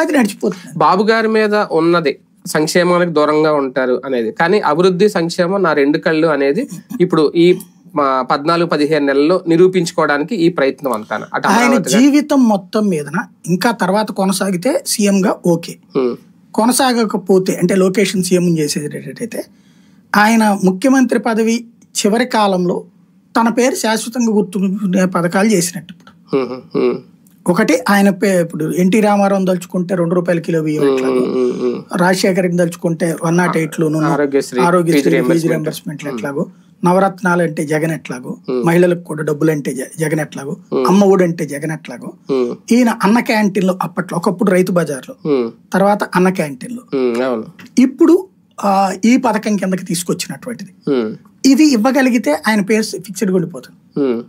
అది నడిచిపోతుంది. బాబు గారి మీద ఉన్నది సంక్షేమానికి దూరంగా ఉంటారు అనేది, కానీ అభివృద్ధి సంక్షేమం నా రెండు కళ్ళు అనేది ఇప్పుడు ఈ 14-15 నెలల్లో నిరూపించుకోవడానికి ఈ ప్రయత్నం అంతా. ఆయన జీవితం మొత్తం మీదన ఇంకా తర్వాత కొనసాగితే సీఎం గా ఓకే, కొనసాగకపోతే అంటే లొకేషన్ సీఎం చేసేటట్టయితే ఆయన ముఖ్యమంత్రి పదవి చివరి కాలంలో తన పేరు శాశ్వతంగా గుర్తుకునే పథకాలు చేసినట్టు. ఇప్పుడు ఒకటి ఆయన ఇప్పుడు ఎన్టీ రామారావు దలుచుకుంటే ₹2 కిలో బియ్యం ఎట్లాగో, రాజశేఖర్కి దలుచుకుంటే 108 ఆరోగ్యశ్రీ ఫీజు రియంబర్స్మెంట్లు ఎట్లాగో, నవరత్నాలు అంటే జగన్ ఎట్లాగో, మహిళలకు కూడా డబ్బులు అంటే జగన్ ఎట్లాగో, అమ్మ ఒడి అంటే జగన్ ఎట్లాగో, ఈయన అన్న క్యాంటీన్లో అప్పట్లో ఒకప్పుడు రైతు బజార్లో, తర్వాత అన్న క్యాంటీన్లో, ఇప్పుడు ఈ పథకం కిందకి తీసుకొచ్చినటువంటిది. ఇది ఇవ్వగలిగితే ఆయన పేరు ఫిక్స్డ్ ఉండిపోతుంది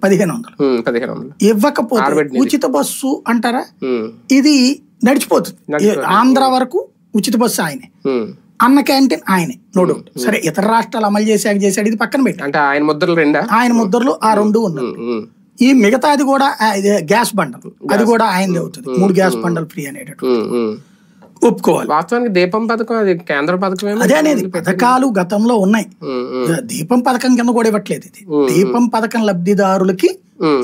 1500. ఇవ్వకపోతే ఉచిత బస్సు అంటారా, ఇది నడిచిపోతుంది. ఆంధ్ర వరకు ఉచిత బస్సు ఆయనే, అన్న క్యాంటీన్ ఆయనే, నో డౌట్. సరే ఇతర రాష్ట్రాలు అమలు చేశాడు, ఇది పక్కన పెట్టి ఆయన ముద్రలు ఆ 2 ఉన్నాయి. ఈ మిగతాది కూడా గ్యాస్ బండలు, అది కూడా ఆయనది అవుతుంది. 3 గ్యాస్ బండలు ఫ్రీ అనేటటువంటి ఒప్పుకోవాలి. వాస్తవానికి దీపం పథకం అది కేంద్ర పథకం. అదే అనేది పథకాలు గతంలో ఉన్నాయి. దీపం పథకం కింద కూడా ఇవ్వట్లేదు. ఇది దీపం పథకం లబ్ధిదారులకి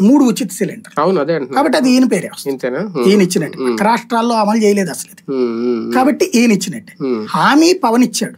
3 ఉచిత సిలిండర్. కాబట్టి అది ఈయన పేరే వస్తుంది, ఈయన ఇచ్చినట్టు. రాష్ట్రాల్లో అమలు చేయలేదు అసలు ఇది, కాబట్టి ఈయన ఇచ్చినట్టే. హామీ పవన్ ఇచ్చాడు,